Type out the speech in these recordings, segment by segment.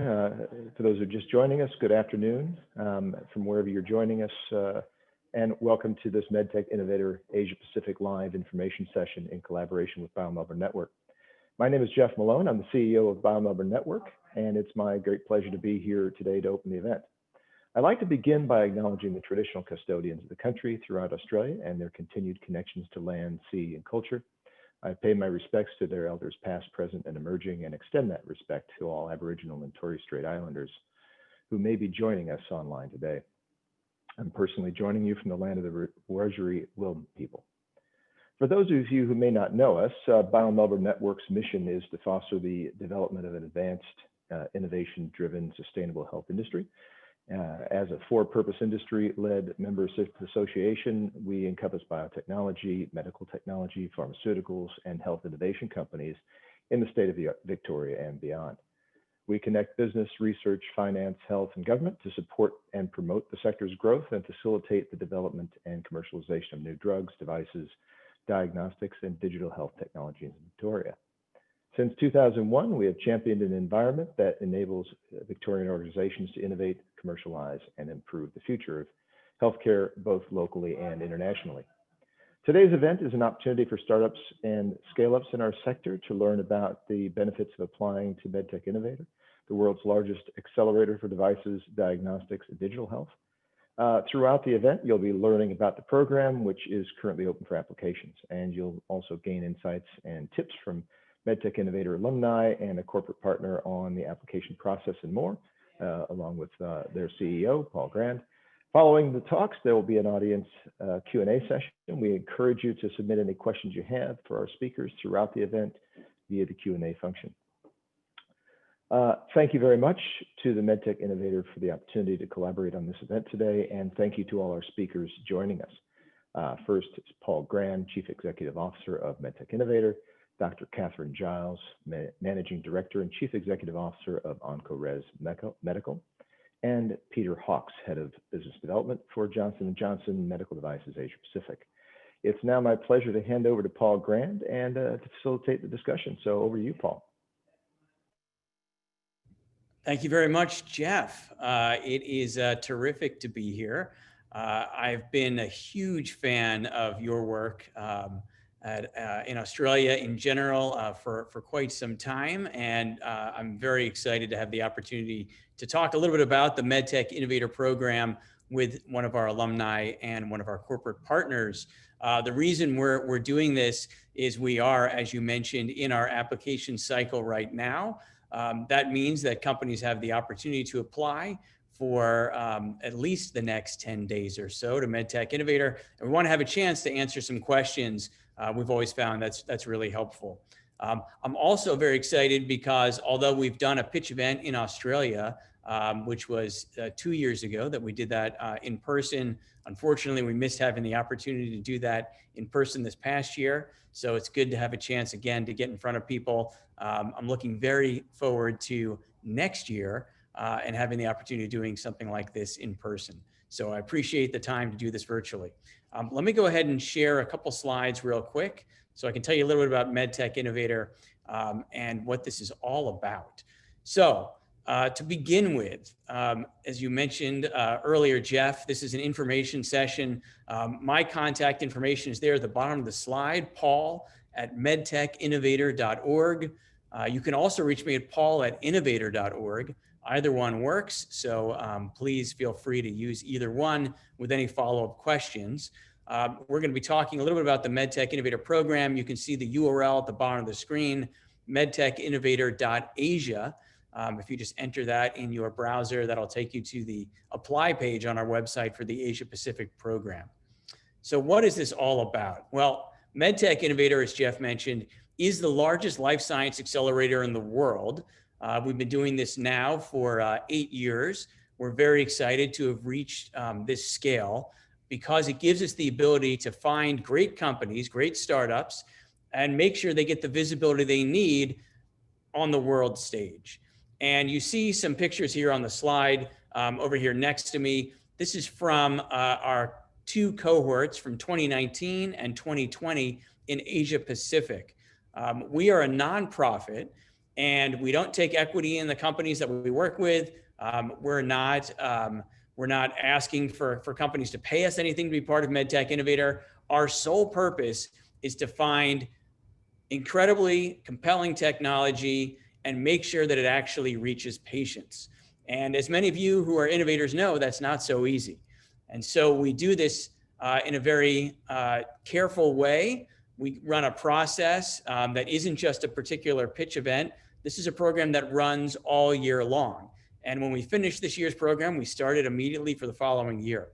For those who are just joining us, good afternoon from wherever you're joining us, and welcome to this MedTech Innovator Asia Pacific Live information session in collaboration with BioMelbourne Network. My name is Jeff Malone. I'm the CEO of BioMelbourne Network, and it's my great pleasure to be here today to open the event. I'd like to begin by acknowledging the traditional custodians of the country throughout Australia and their continued connections to land, sea, and culture. I pay my respects to their elders past, present, and emerging, and extend that respect to all Aboriginal and Torres Strait Islanders who may be joining us online today. I'm personally joining you from the land of the Wiradjuri Wilma people. For those of you who may not know us, BioMelbourne Network's mission is to foster the development of an advanced, innovation-driven, sustainable health industry. As a for-purpose industry-led member association, we encompass biotechnology, medical technology, pharmaceuticals, and health innovation companies in the state of Victoria and beyond. We connect business, research, finance, health, and government to support and promote the sector's growth and facilitate the development and commercialization of new drugs, devices, diagnostics, and digital health technologies in Victoria. Since 2001, we have championed an environment that enables Victorian organizations to innovate, commercialize, and improve the future of healthcare, both locally and internationally. Today's event is an opportunity for startups and scale-ups in our sector to learn about the benefits of applying to MedTech Innovator, the world's largest accelerator for devices, diagnostics, and digital health. Throughout the event, you'll be learning about the program, which is currently open for applications, and you'll also gain insights and tips from MedTech Innovator alumni and a corporate partner on the application process and more, along with their CEO, Paul Grand. Following the talks, there will be an audience Q&A session. We encourage you to submit any questions you have for our speakers throughout the event via the Q&A function. Thank you very much to the MedTech Innovator for the opportunity to collaborate on this event today, and thank you to all our speakers joining us. First is Paul Grand, Chief Executive Officer of MedTech Innovator, Dr. Katherine Giles, Managing Director and Chief Executive Officer of OncoRes Medical, and Peter Hawks, Head of Business Development for Johnson & Johnson Medical Devices Asia Pacific. It's now my pleasure to hand over to Paul Grand and to facilitate the discussion. So over to you, Paul. Thank you very much, Jeff. It is terrific to be here. I've been a huge fan of your work in Australia in general for quite some time, and I'm very excited to have the opportunity to talk a little bit about the MedTech Innovator program with one of our alumni and one of our corporate partners. The reason we're doing this is we are, as you mentioned, in our application cycle right now. That means that companies have the opportunity to apply for at least the next 10 days or so to MedTech Innovator. And we want to have a chance to answer some questions. We've always found that's really helpful. I'm also very excited because although we've done a pitch event in Australia, which was 2 years ago that we did that in person, unfortunately, we missed having the opportunity to do that in person this past year. So it's good to have a chance again to get in front of people. I'm looking very forward to next year and having the opportunity of doing something like this in person. So I appreciate the time to do this virtually. Let me go ahead and share a couple slides real quick so I can tell you a little bit about MedTech Innovator and what this is all about. So to begin with, as you mentioned earlier, Jeff, this is an information session. My contact information is there at the bottom of the slide, paul@medtechinnovator.org. You can also reach me at paul@innovator.org. Either one works, so please feel free to use either one with any follow-up questions. We're going to be talking a little bit about the MedTech Innovator program. You can see the URL at the bottom of the screen, medtechinnovator.asia. If you just enter that in your browser, that'll take you to the apply page on our website for the Asia Pacific program. So what is this all about? Well, MedTech Innovator, as Jeff mentioned, is the largest life science accelerator in the world. We've been doing this now for 8 years. We're very excited to have reached this scale because it gives us the ability to find great companies, great startups, and make sure they get the visibility they need on the world stage. And you see some pictures here on the slide over here next to me. This is from our 2 cohorts from 2019 and 2020 in Asia Pacific. We are a nonprofit and we don't take equity in the companies that we work with. We're not asking for companies to pay us anything to be part of MedTech Innovator. Our sole purpose is to find incredibly compelling technology and make sure that it actually reaches patients. And as many of you who are innovators know, that's not so easy. And so we do this in a very careful way. We run a process that isn't just a particular pitch event. This is a program that runs all year long. And when we finish this year's program, we start it immediately for the following year.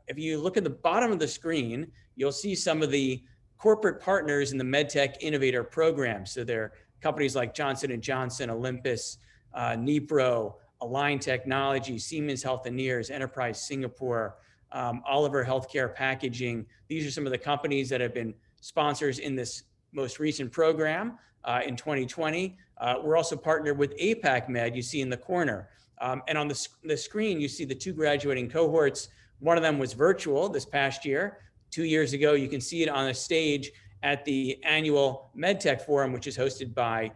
If you look at the bottom of the screen, you'll see some of the corporate partners in the MedTech Innovator program. So they're companies like Johnson & Johnson, Olympus, Nipro, Align Technology, Siemens Healthineers, Enterprise Singapore, Oliver Healthcare Packaging. These are some of the companies that have been sponsors in this most recent program in 2020. We're also partnered with APAC Med, you see in the corner. And on the screen, you see the 2 graduating cohorts. One of them was virtual this past year. 2 years ago, you can see it on a stage at the annual MedTech Forum, which is hosted by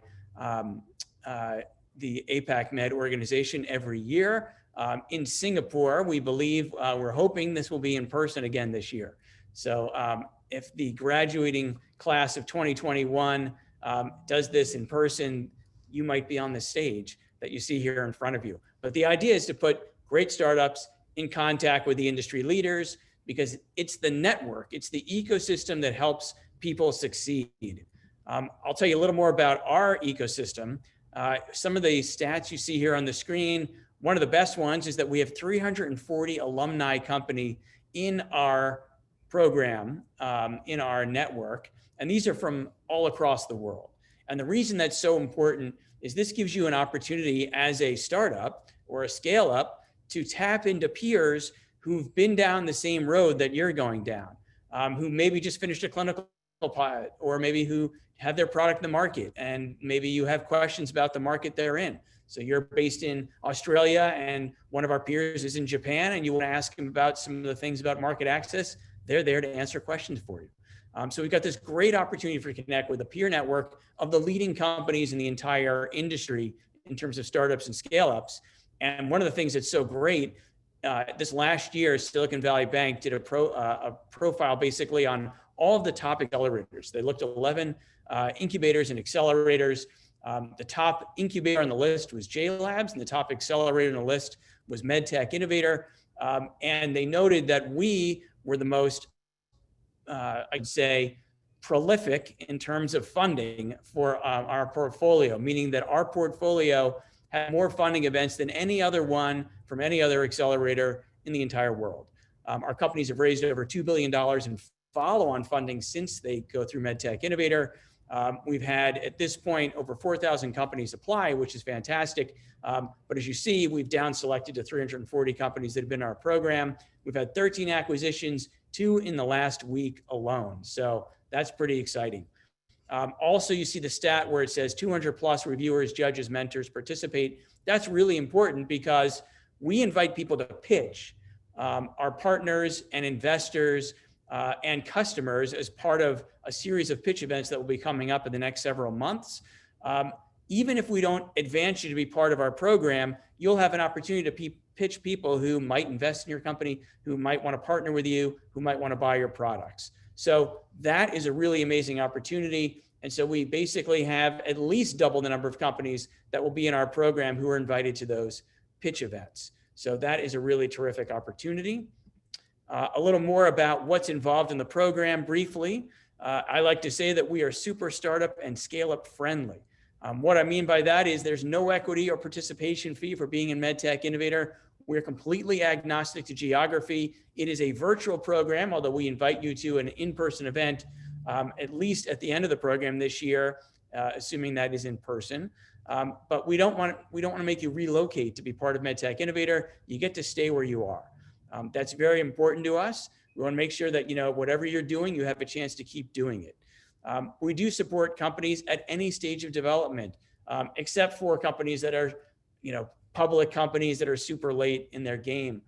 the APAC Med organization every year. In Singapore, we believe, we're hoping this will be in person again this year. So if the graduating class of 2021 does this in person, you might be on the stage that you see here in front of you. But the idea is to put great startups in contact with the industry leaders, because it's the network, it's the ecosystem that helps people succeed. I'll tell you a little more about our ecosystem. Some of the stats you see here on the screen, one of the best ones is that we have 340 alumni company in our program, in our network, and these are from all across the world. And the reason that's so important is this gives you an opportunity as a startup or a scale up to tap into peers who've been down the same road that you're going down, who maybe just finished a clinical pilot, or maybe who have their product in the market, and maybe you have questions about the market they're in. So you're based in Australia and one of our peers is in Japan, and you want to ask them about some of the things about market access. They're there to answer questions for you. So we've got this great opportunity for you to connect with a peer network of the leading companies in the entire industry in terms of startups and scale-ups. And one of the things that's so great, this last year, Silicon Valley Bank did a profile basically on all of the top accelerators. They looked at 11 incubators and accelerators. The top incubator on the list was JLabs, and the top accelerator on the list was MedTech Innovator. And they noted that we were the most, I'd say, prolific in terms of funding for our portfolio, meaning that our portfolio had more funding events than any other one from any other accelerator in the entire world. Our companies have raised over $2 billion in follow-on funding since they go through MedTech Innovator. We've had, at this point, over 4,000 companies apply, which is fantastic. But as you see, we've down selected to 340 companies that have been in our program. We've had 13 acquisitions, 2 in the last week alone. So that's pretty exciting. Also, you see the stat where it says 200 plus reviewers, judges, mentors participate. That's really important because we invite people to pitch our partners and investors and customers as part of a series of pitch events that will be coming up in the next several months. Even if we don't advance you to be part of our program, you'll have an opportunity to pitch people who might invest in your company, who might want to partner with you, who might want to buy your products. So that is a really amazing opportunity. And so we basically have at least double the number of companies that will be in our program who are invited to those pitch events. So that is a really terrific opportunity. A little more about what's involved in the program briefly. I like to say that we are super startup and scale up friendly. What I mean by that is there's no equity or participation fee for being in MedTech Innovator. We're completely agnostic to geography. It is a virtual program, although we invite you to an in-person event, at least at the end of the program this year, assuming that is in person. But we don't want to make you relocate to be part of MedTech Innovator. You get to stay where you are. That's very important to us. We want to make sure that, whatever you're doing, you have a chance to keep doing it. We do support companies at any stage of development, except for companies that are, public companies that are super late in their game.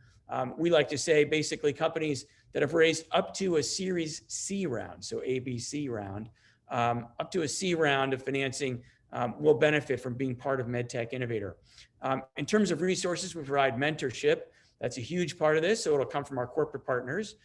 We like to say basically companies that have raised up to a Series C round, so ABC round, up to a C round of financing will benefit from being part of MedTech Innovator. In terms of resources, we provide mentorship. That's a huge part of this. So it'll come from our corporate partners.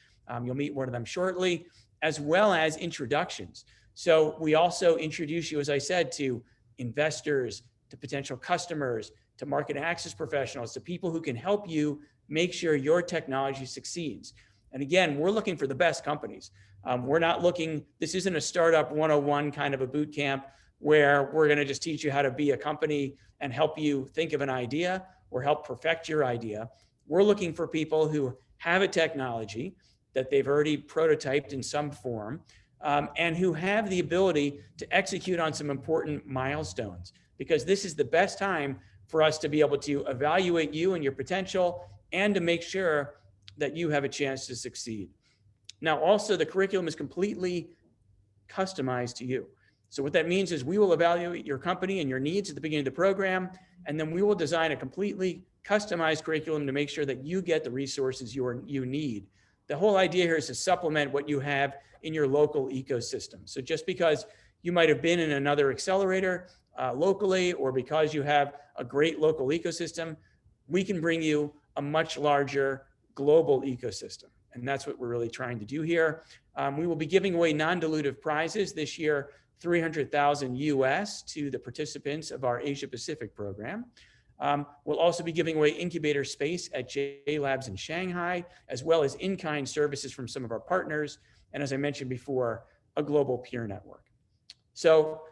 You'll meet one of them shortly, as well as introductions. So we also introduce you, as I said, to investors, to potential customers, to market access professionals, to people who can help you make sure your technology succeeds. And again, we're looking for the best companies. We're not looking, this isn't a startup 101 kind of a boot camp where we're going to just teach you how to be a company and help you think of an idea or help perfect your idea. We're looking for people who have a technology that they've already prototyped in some form, and who have the ability to execute on some important milestones, because this is the best time for us to be able to evaluate you and your potential and to make sure that you have a chance to succeed. Now, also the curriculum is completely customized to you. So what that means is we will evaluate your company and your needs at the beginning of the program, and then we will design a completely customized curriculum to make sure that you get the resources you need. The whole idea here is to supplement what you have in your local ecosystem. So just because you might have been in another accelerator locally, or because you have a great local ecosystem, we can bring you a much larger global ecosystem. And that's what we're really trying to do here. We will be giving away non-dilutive prizes this year, $300,000 US to the participants of our Asia Pacific program. We'll also be giving away incubator space at JLabs in Shanghai, as well as in-kind services from some of our partners. And as I mentioned before, a global peer network. So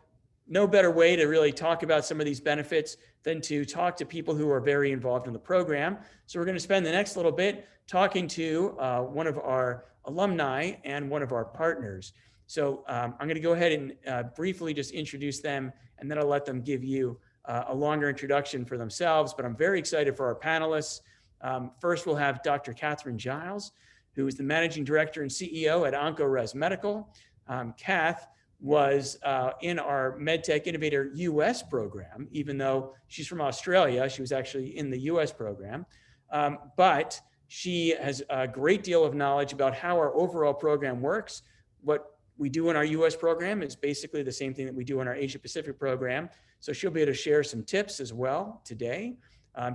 no better way to really talk about some of these benefits than to talk to people who are very involved in the program. So we're going to spend the next little bit talking to one of our alumni and one of our partners. So I'm going to go ahead and briefly just introduce them, and then I'll let them give you a longer introduction for themselves. But I'm very excited for our panelists. First, we'll have Dr. Katherine Giles, who is the Managing Director and CEO at OncoRes Medical. Cath was in our MedTech Innovator US program, even though she's from Australia. She was actually in the US program. But she has a great deal of knowledge about how our overall program works. What we do in our US program is basically the same thing that we do in our Asia Pacific program. So she'll be able to share some tips as well today.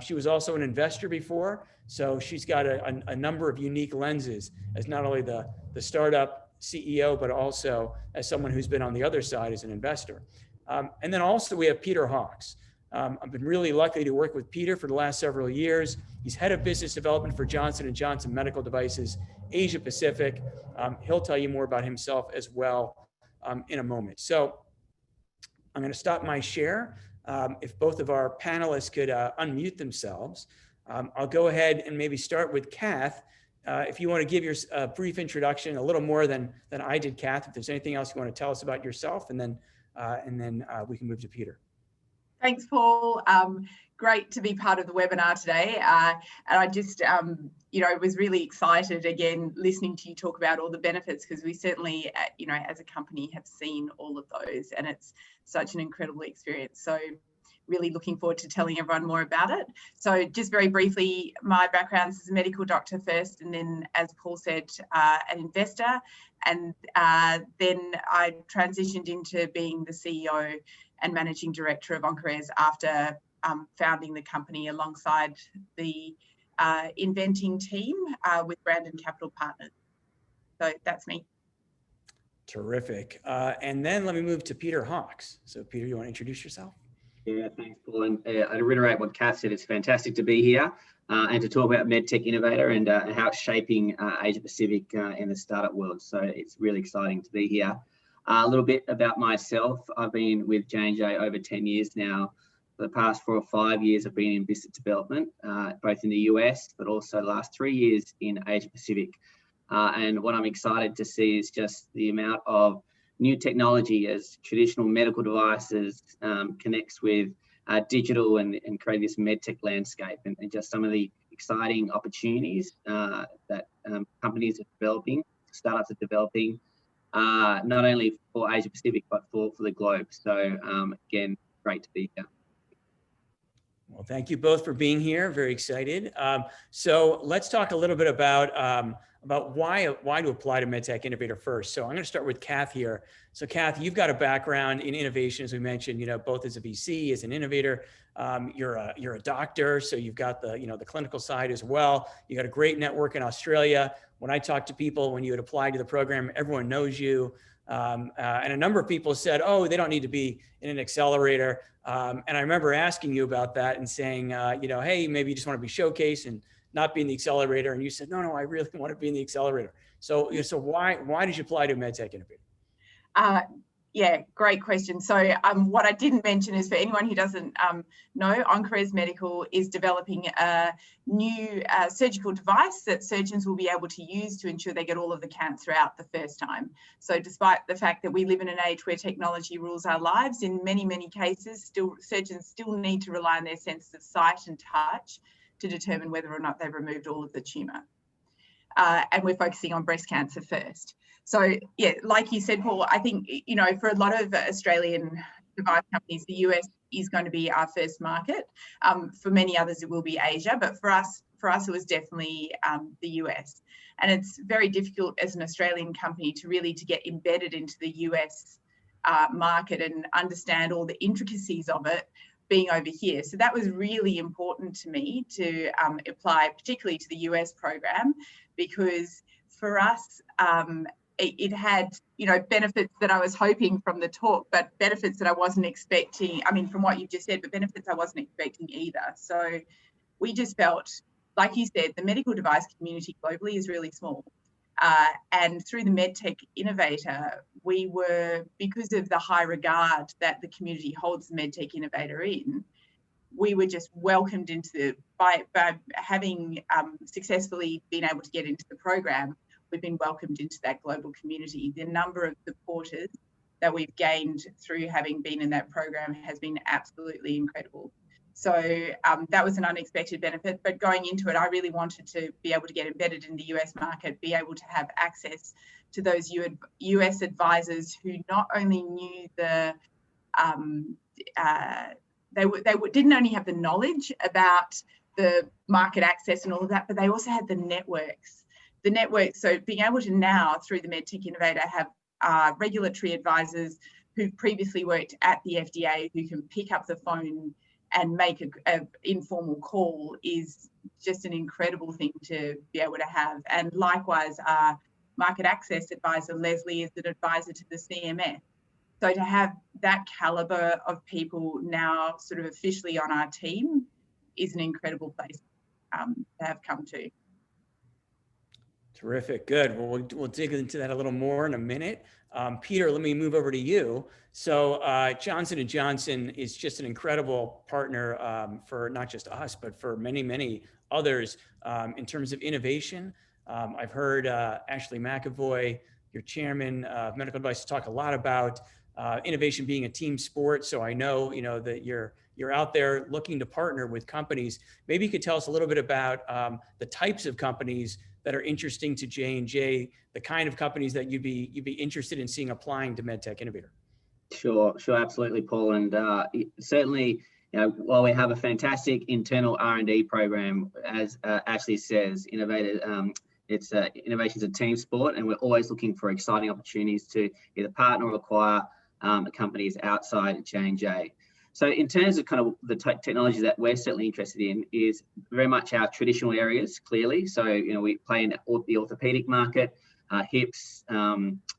She was also an investor before, so she's got a number of unique lenses as not only the startup CEO, but also as someone who's been on the other side as an investor. And then also we have Peter Hawks. I've been really lucky to work with Peter for the last several years. He's head of business development for Johnson & Johnson Medical Devices, Asia Pacific. He'll tell you more about himself as well in a moment. So I'm going to stop my share. If both of our panelists could unmute themselves, I'll go ahead and maybe start with Cath. If you want to give your brief introduction, a little more than I did, Cath, if there's anything else you want to tell us about yourself, and then we can move to Peter. Thanks, Paul. Great to be part of the webinar today. And I just, was really excited again, listening to you talk about all the benefits, because we certainly, as a company have seen all of those, and it's such an incredible experience. So really looking forward to telling everyone more about it. So just very briefly, my background is a medical doctor first, and then, as Paul said, an investor. And then I transitioned into being the CEO and Managing Director of OncoRes after founding the company alongside the inventing team with Brandon Capital Partners. So that's me. Terrific. And then let me move to Peter Hawks. So Peter, you want to introduce yourself? Yeah, thanks, Paul. And I'd reiterate what Cath said. It's fantastic to be here and to talk about MedTech Innovator and how it's shaping Asia Pacific in the startup world. So it's really exciting to be here. A little bit about myself. I've been with J&J over 10 years now. For the past 4 or 5 years, I've been in business development, both in the US, but also the last 3 years in Asia Pacific. And what I'm excited to see is just the amount of new technology as traditional medical devices connects with digital and create this medtech landscape, and just some of the exciting opportunities that companies are developing, startups are developing, not only for Asia Pacific, but for the globe. So again, great to be here. Well, thank you both for being here. Very excited. So let's talk a little bit about about why to apply to MedTech Innovator first. So I'm going to start with Cath here. So Cath, you've got a background in innovation, as we mentioned, both as a VC, as an innovator. You're a doctor, so you've got the clinical side as well. You got a great network in Australia. When I talk to people, when you had applied to the program, everyone knows you. And a number of people said, oh, they don't need to be in an accelerator. And I remember asking you about that and saying, hey, maybe you just want to be showcased and not be in the accelerator. And you said, no, I really want to be in the accelerator. So why did you apply to MedTech Innovator? Yeah, great question. So what I didn't mention is, for anyone who doesn't know, OncoRes Medical is developing a new surgical device that surgeons will be able to use to ensure they get all of the cancer out the first time. So despite the fact that we live in an age where technology rules our lives, in many, many cases, surgeons still need to rely on their senses of sight and touch to determine whether or not they've removed all of the tumour. And we're focusing on breast cancer first. So yeah, like you said, Paul, I think, for a lot of Australian device companies, the US is going to be our first market. For many others, it will be Asia, but for us, it was definitely the US. And it's very difficult as an Australian company to get embedded into the US market and understand all the intricacies of it being over here. So that was really important to me to apply, particularly to the US program, because for us, it had, benefits that I was hoping from the talk, but benefits that I wasn't expecting. I mean, from what you've just said, but benefits I wasn't expecting either. So we just felt, like you said, the medical device community globally is really small. And through the MedTech Innovator, we were, because of the high regard that the community holds the MedTech Innovator in, we were just welcomed into by having successfully been able to get into the program. We've been welcomed into that global community. The number of supporters that we've gained through having been in that program has been absolutely incredible. So that was an unexpected benefit, but going into it, I really wanted to be able to get embedded in the US market, be able to have access to those US advisors who not only knew didn't only have the knowledge about the market access and all of that, but they also had the networks. So being able to now, through the MedTech Innovator, have regulatory advisors who previously worked at the FDA who can pick up the phone and make an informal call is just an incredible thing to be able to have. And likewise, our market access advisor, Leslie, is an advisor to the CMS. So to have that caliber of people now sort of officially on our team is an incredible place to have come to. Terrific. Good. Well, we'll dig into that a little more in a minute. Peter, let me move over to you. So Johnson & Johnson is just an incredible partner for not just us, but for many, many others in terms of innovation. I've heard Ashley McAvoy, your chairman of medical devices, talk a lot about innovation being a team sport. So I know, that you're out there looking to partner with companies. Maybe you could tell us a little bit about the types of companies that are interesting to J&J, the kind of companies that you'd be interested in seeing applying to MedTech Innovator. Sure, Absolutely, Paul. And certainly, while we have a fantastic internal R&D program, as Ashley says, innovation's a team sport, and we're always looking for exciting opportunities to either partner or acquire companies outside J&J. So in terms of kind of the technology that we're certainly interested in is very much our traditional areas, clearly. So, we play in the orthopedic market, hips,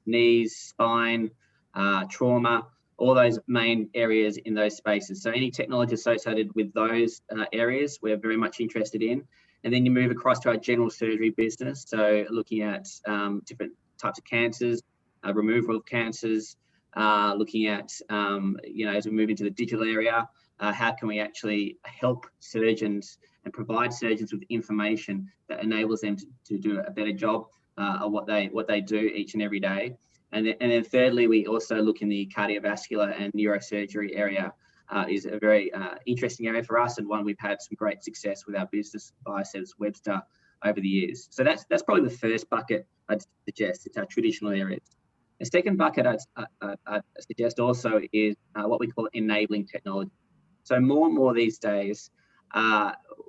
knees, spine, trauma, all those main areas in those spaces. So any technology associated with those areas, we're very much interested in. And then you move across to our general surgery business. So looking at different types of cancers, removal of cancers, looking at, as we move into the digital area, how can we actually help surgeons and provide surgeons with information that enables them to do a better job of what they do each and every day. And then thirdly, we also look in the cardiovascular and neurosurgery area. Is a very interesting area for us, and one we've had some great success with our business, Biosense Webster, over the years. So that's probably the first bucket I'd suggest. It's our traditional areas. The second bucket I'd suggest also is what we call enabling technology. So more and more these days,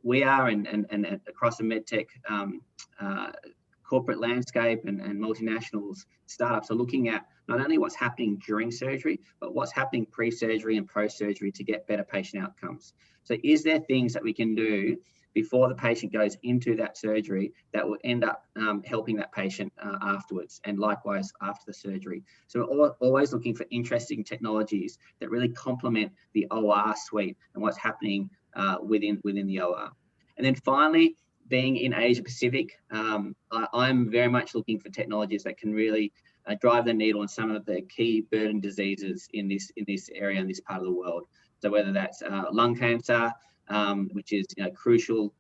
we are and across the MedTech corporate landscape and multinationals, startups are looking at not only what's happening during surgery, but what's happening pre-surgery and post-surgery to get better patient outcomes. So is there things that we can do before the patient goes into that surgery that will end up helping that patient afterwards, and likewise after the surgery? So we're always looking for interesting technologies that really complement the OR suite and what's happening within the OR. And then finally, being in Asia Pacific, I'm very much looking for technologies that can really drive the needle on some of the key burden diseases in this area, in this part of the world. So whether that's lung cancer, which is crucial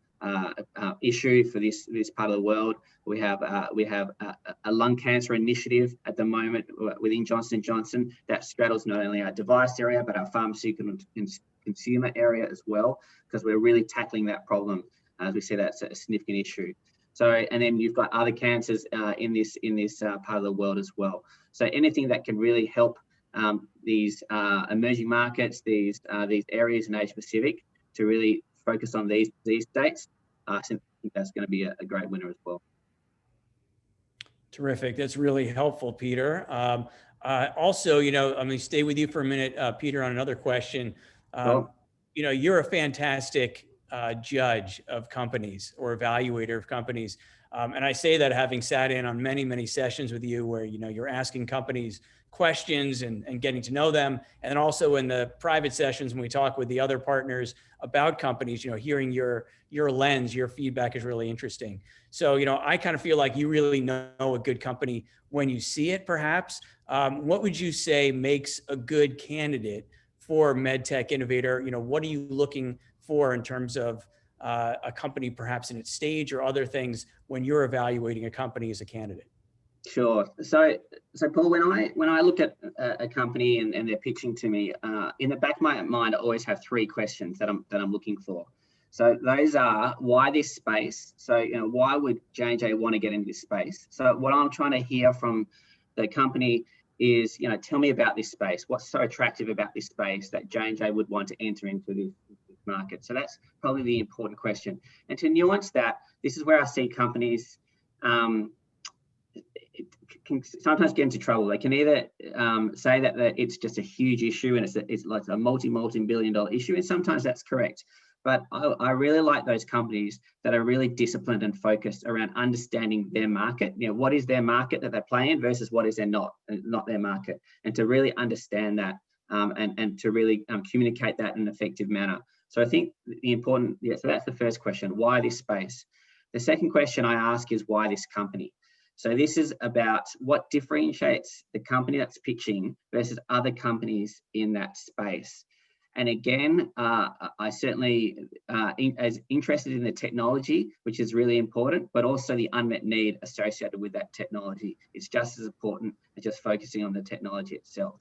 issue for this part of the world. We have a lung cancer initiative at the moment within Johnson & Johnson that straddles not only our device area but our pharmaceutical and consumer area as well, because we're really tackling that problem. As we see, that's a significant issue. So, and then you've got other cancers in this part of the world as well. So anything that can really help these emerging markets, these areas in Asia Pacific, to really focus on these states, I think that's going to be a great winner as well. Terrific. That's really helpful, Peter. Also, I'm going to stay with you for a minute, Peter, on another question. You're a fantastic judge of companies or evaluator of companies. And I say that having sat in on many, many sessions with you where, you're asking companies questions and getting to know them. And then also in the private sessions when we talk with the other partners about companies, hearing your lens, your feedback is really interesting. So, I kind of feel like you really know a good company when you see it, perhaps. What would you say makes a good candidate for MedTech Innovator? What are you looking for in terms of a company, perhaps in its stage or other things when you're evaluating a company as a candidate? Sure. So Paul, when I look at a company and they're pitching to me, in the back of my mind, I always have three questions that I'm looking for. So those are, why this space? So why would J&J want to get into this space? So what I'm trying to hear from the company is, tell me about this space. What's so attractive about this space that J&J would want to enter into this market? So that's probably the important question. And to nuance that, this is where I see companies can sometimes get into trouble. They can either say that it's just a huge issue and it's like a multi-billion-dollar issue, and sometimes that's correct. But I really like those companies that are really disciplined and focused around understanding their market. What is their market that they play in versus what is not their market, and to really understand that and to really communicate that in an effective manner. So I think so that's the first question, why this space? The second question I ask is, why this company? So this is about what differentiates the company that's pitching versus other companies in that space. And again, I certainly as interested in the technology, which is really important, but also the unmet need associated with that technology. It's just as important as just focusing on the technology itself.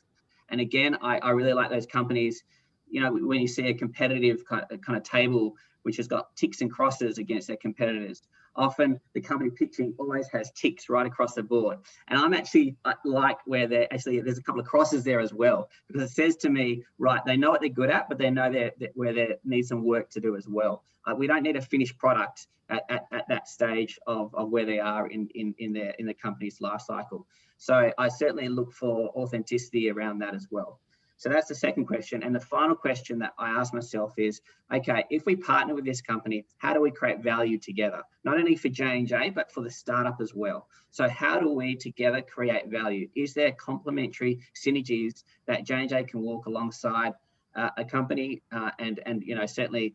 And again, I really like those companies. When you see a competitive kind of table, which has got ticks and crosses against their competitors, often the company pitching always has ticks right across the board. And I'm actually like where there's a couple of crosses there as well, because it says to me, right, they know what they're good at, but they know where they need some work to do as well. We don't need a finished product at that stage of where they are in the company's life cycle. So I certainly look for authenticity around that as well. So that's the second question. And the final question that I ask myself is, okay, if we partner with this company, how do we create value together? Not only for J&J, but for the startup as well. So how do we together create value? Is there complementary synergies that J&J can walk alongside a company and certainly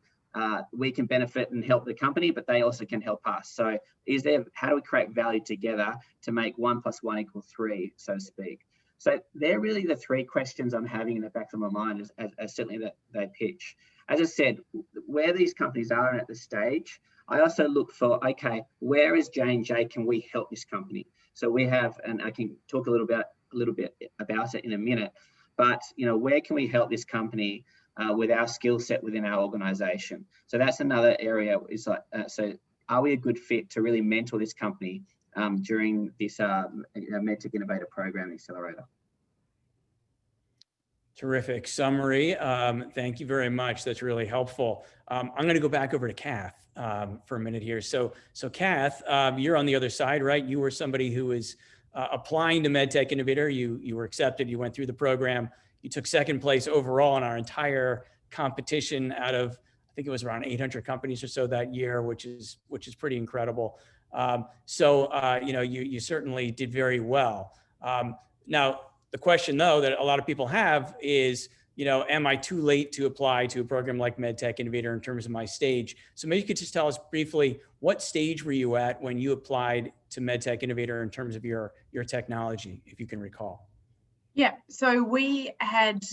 we can benefit and help the company, but they also can help us. So how do we create value together to make 1 + 1 = 3, so to speak? So they're really the three questions I'm having in the back of my mind as certainly that they pitch. As I said, where these companies are at the stage, I also look for, okay, where is J&J? Can we help this company? So we have, and I can talk a little bit about it in a minute, but where can we help this company with our skill set within our organization? So that's another area. Is like, so are we a good fit to really mentor this company during this MedTech Innovator Program Accelerator? Terrific summary. Thank you very much. That's really helpful. I'm going to go back over to Cath for a minute here. So Cath, you're on the other side, right? You were somebody who was applying to MedTech Innovator. You were accepted. You went through the program. You took second place overall in our entire competition out of, I think it was around 800 companies or so that year, which is pretty incredible. You certainly did very well. Now, the question, though, that a lot of people have is, am I too late to apply to a program like MedTech Innovator in terms of my stage? So maybe you could just tell us briefly, what stage were you at when you applied to MedTech Innovator in terms of your technology, if you can recall? Yeah, so we had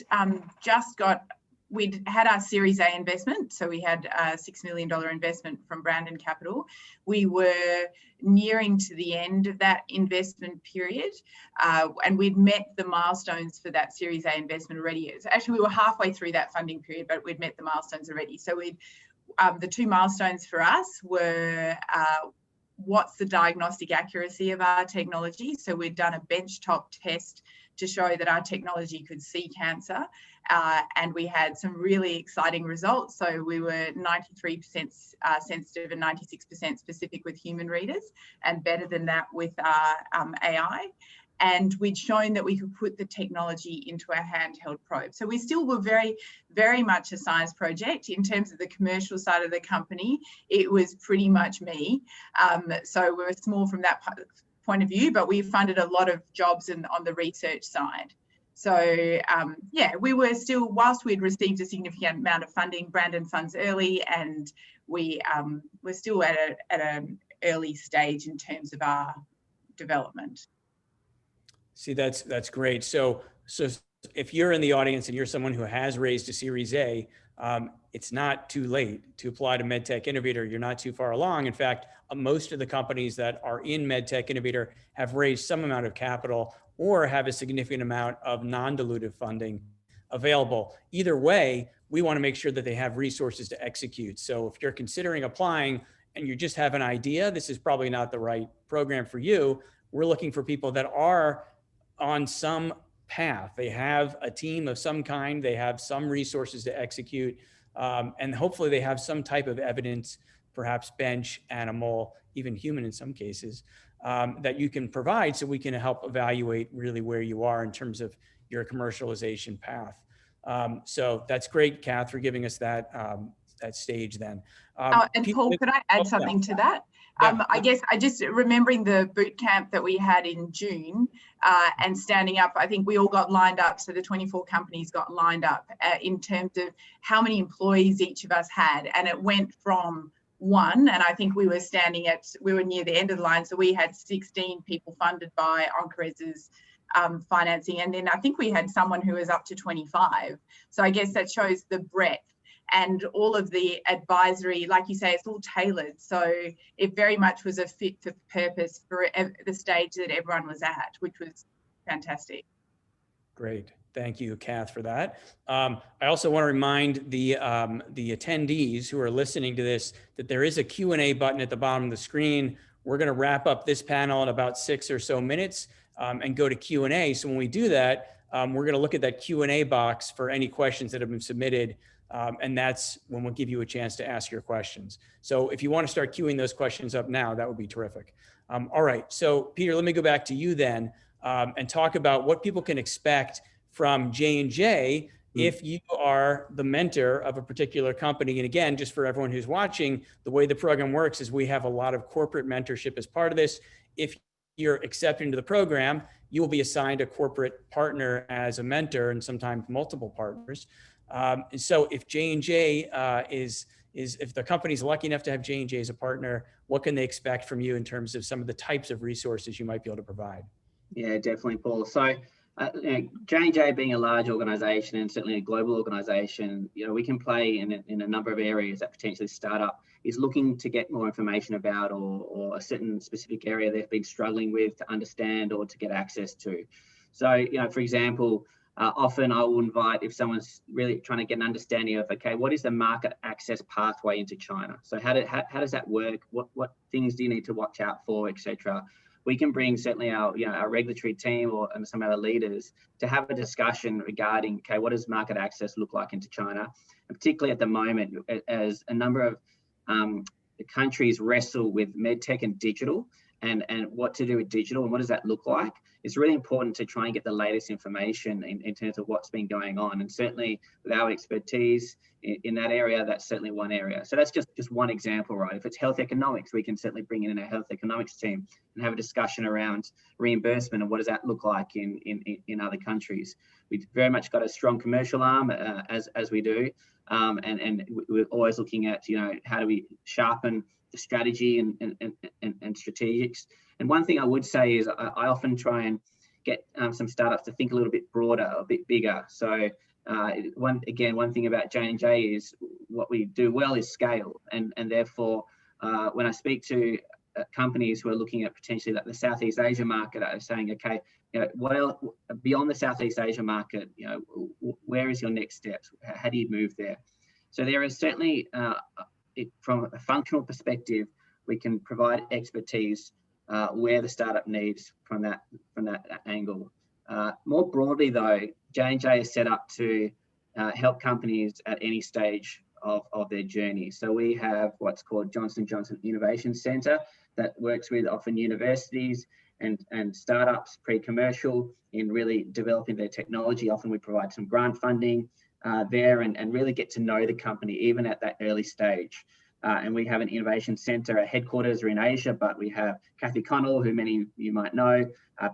we'd had our Series A investment. So we had a $6 million investment from Brandon Capital. We were nearing to the end of that investment period, and we'd met the milestones for that Series A investment already. Actually, we were halfway through that funding period, but we'd met the milestones already. So the two milestones for us were what's the diagnostic accuracy of our technology? So we'd done a benchtop test to show that our technology could see cancer, and we had some really exciting results. So we were 93% sensitive and 96% specific with human readers, and better than that with AI. And we'd shown that we could put the technology into a handheld probe. So we still were very, very much a science project. In terms of the commercial side of the company, it was pretty much me. So we were small from that point of view, but we funded a lot of jobs on the research side. So we were still, whilst we'd received a significant amount of funding, Brandon funds early, and we were still at an early stage in terms of our development. See, that's great. So if you're in the audience and you're someone who has raised a Series A, it's not too late to apply to MedTech Innovator. You're not too far along. In fact, most of the companies that are in MedTech Innovator have raised some amount of capital or have a significant amount of non-dilutive funding available. Either way, we want to make sure that they have resources to execute. So if you're considering applying and you just have an idea, this is probably not the right program for you. We're looking for people that are on some path. They have a team of some kind, they have some resources to execute, and hopefully they have some type of evidence, perhaps bench, animal, even human in some cases, that you can provide so we can help evaluate really where you are in terms of your commercialization path. So that's great, Cath, for giving us that stage then. And Paul, could I add something to that? I guess I just remembering the boot camp that we had in June and standing up, I think we all got lined up. So the 24 companies got lined up in terms of how many employees each of us had. And it went from 1, and I think we were near the end of the line. So we had 16 people funded by OncoRes's financing. And then I think we had someone who was up to 25. So I guess that shows the breadth. And all of the advisory, like you say, it's all tailored. So it very much was a fit for purpose for the stage that everyone was at, which was fantastic. Great. Thank you, Cath, for that. I also want to remind the attendees who are listening to this that there is a Q&A button at the bottom of the screen. We're going to wrap up this panel in about 6 or so minutes and go to Q&A. So when we do that, we're going to look at that Q&A box for any questions that have been submitted. And that's when we'll give you a chance to ask your questions. So if you want to start queuing those questions up now, that would be terrific. All right. So Peter, let me go back to you then and talk about what people can expect from J&J if you are the mentor of a particular company. And again, just for everyone who's watching, the way the program works is we have a lot of corporate mentorship as part of this. If you're accepted into the program, you will be assigned a corporate partner as a mentor and sometimes multiple partners. And so if J&J if the company's lucky enough to have J&J as a partner, what can they expect from you in terms of some of the types of resources you might be able to provide? Yeah, definitely, Paul. So J&J being a large organization and certainly a global organization, we can play in a number of areas that potentially startup is looking to get more information about or a certain specific area they've been struggling with to understand or to get access to. So, for example, often I will invite, if someone's really trying to get an understanding of, okay, what is the market access pathway into China? So how does that work? What things do you need to watch out for, etc.? we can bring certainly our regulatory team and some other leaders to have a discussion regarding, okay, what does market access look like into China, and particularly at the moment as a number of the countries wrestle with medtech and digital, and what to do with digital and what does that look like. It's really important to try and get the latest information in terms of what's been going on. And certainly with our expertise in that area, that's certainly one area. So that's just one example, right? If it's health economics, we can certainly bring in our health economics team and have a discussion around reimbursement and what does that look like in other countries. We've very much got a strong commercial arm as we do. And we're always looking at, how do we sharpen the strategy and strategics. And one thing I would say is I often try and get some startups to think a little bit broader, a bit bigger. So one thing about J&J is what we do well is scale. And therefore, when I speak to companies who are looking at potentially like the Southeast Asia market, are saying, okay, what else beyond the Southeast Asia market, where is your next steps? How do you move there? So there is certainly, from a functional perspective, we can provide expertise where the startup needs from that angle. More broadly, though, J&J is set up to help companies at any stage of their journey. So we have what's called Johnson & Johnson Innovation Center that works with often universities and startups, pre-commercial, in really developing their technology. Often we provide some grant funding there and really get to know the company even at that early stage. And we have an innovation center. Our headquarters are in Asia, but we have Kathy Connell, who many of you might know,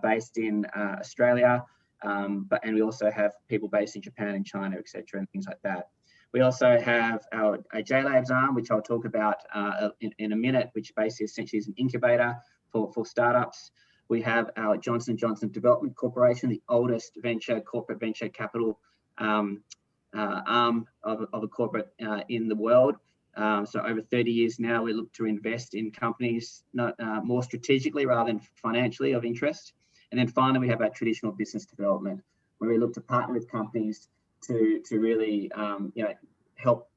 based in Australia. And we also have people based in Japan and China, etc., and things like that. We also have our JLabs arm, which I'll talk about in a minute, which basically essentially is an incubator for startups. We have our Johnson & Johnson Development Corporation, the oldest corporate venture capital arm of a corporate in the world. So over 30 years now, we look to invest in companies more strategically rather than financially of interest. And then finally, we have our traditional business development, where we look to partner with companies to really help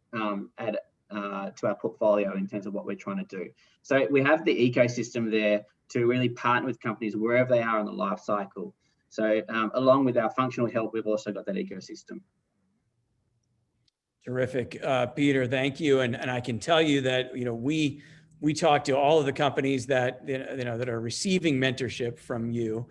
add to our portfolio in terms of what we're trying to do. So we have the ecosystem there to really partner with companies wherever they are in the life cycle. So along with our functional help, we've also got that ecosystem. Terrific, Peter. Thank you. And I can tell you that we talk to all of the companies that that are receiving mentorship from you,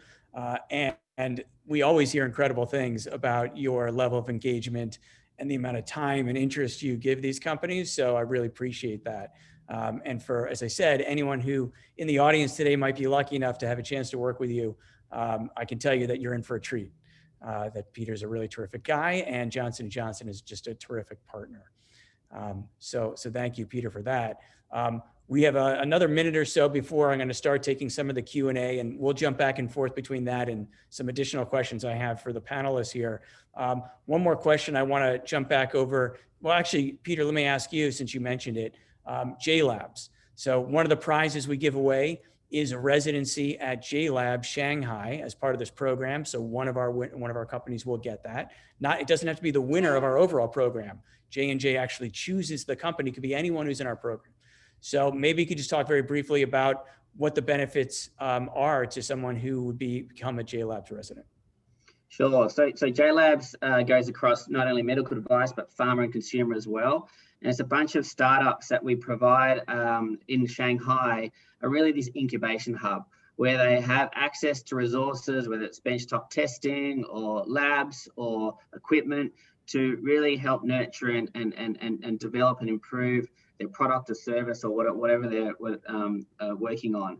and we always hear incredible things about your level of engagement and the amount of time and interest you give these companies. So I really appreciate that. And for, as I said, anyone who in the audience today might be lucky enough to have a chance to work with you, I can tell you that you're in for a treat. That Peter's a really terrific guy, and Johnson & Johnson is just a terrific partner. So thank you, Peter, for that. We have another minute or so before I'm going to start taking some of the Q&A, and we'll jump back and forth between that and some additional questions I have for the panelists here. One more question I want to jump back over. Well, actually, Peter, let me ask you, since you mentioned it, JLabs. So one of the prizes we give away is a residency at JLabs Shanghai as part of this program. So one of our companies will get that. It doesn't have to be the winner of our overall program. J&J actually chooses the company. It could be anyone who's in our program. So maybe you could just talk very briefly about what the benefits are to someone who would become a JLabs resident. Sure. So JLabs goes across not only medical device, but pharma and consumer as well. And it's a bunch of startups that we provide in Shanghai are really this incubation hub where they have access to resources, whether it's benchtop testing or labs or equipment, to really help nurture and develop and improve their product or service or whatever they're working on.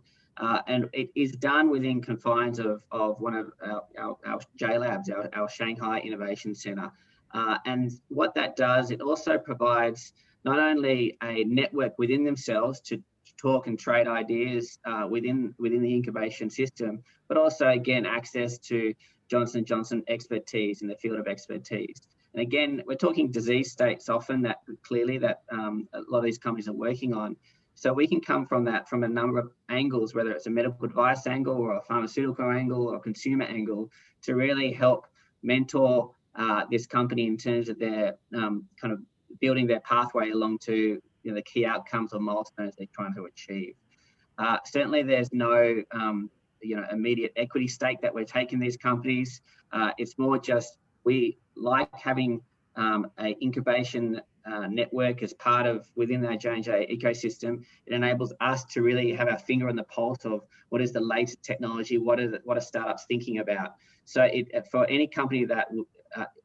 And it is done within confines of one of our JLabs, our Shanghai Innovation Center. And what that does, it also provides not only a network within themselves to talk and trade ideas within the incubation system, but also, again, access to Johnson & Johnson expertise in the field of expertise. And again, we're talking disease states often that clearly that a lot of these companies are working on. So we can come from that from a number of angles, whether it's a medical device angle or a pharmaceutical angle or a consumer angle, to really help mentor this company in terms of their kind of building their pathway along to the key outcomes or milestones they're trying to achieve. Certainly, there's no immediate equity stake that we're taking these companies. It's more just we like having an incubation network as part of within our J&J ecosystem. It enables us to really have our finger on the pulse of what is the latest technology, what are startups thinking about. So for any company that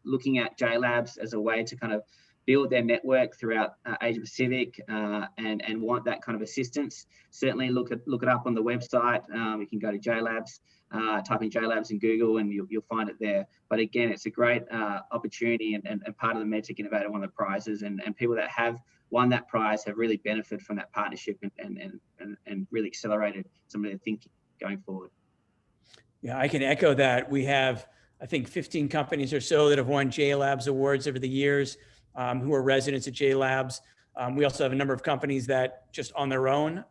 looking at JLabs as a way to kind of build their network throughout Asia Pacific and want that kind of assistance, certainly look it up on the website. You can go to JLabs, type in JLabs in Google, and you'll find it there. But again, it's a great opportunity and part of the MedTech Innovator, one of the prizes, and people that have won that prize have really benefited from that partnership and really accelerated some of their thinking going forward. Yeah, I can echo that. We have, I think, 15 companies or so that have won JLabs awards over the years, who are residents at JLabs. We also have a number of companies that just on their own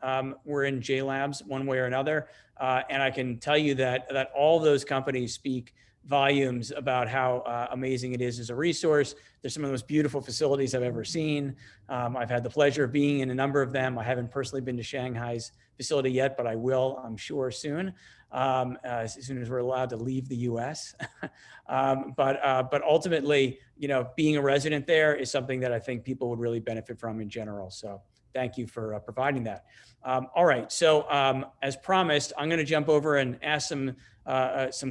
were in JLabs one way or another. And I can tell you that all those companies speak volumes about how amazing it is as a resource. There's some of the most beautiful facilities I've ever seen. I've had the pleasure of being in a number of them. I haven't personally been to Shanghai's facility yet, but I will, I'm sure, soon, as soon as we're allowed to leave the US. But ultimately, being a resident there is something that I think people would really benefit from in general. So thank you for providing that. All right, so as promised, I'm going to jump over and ask some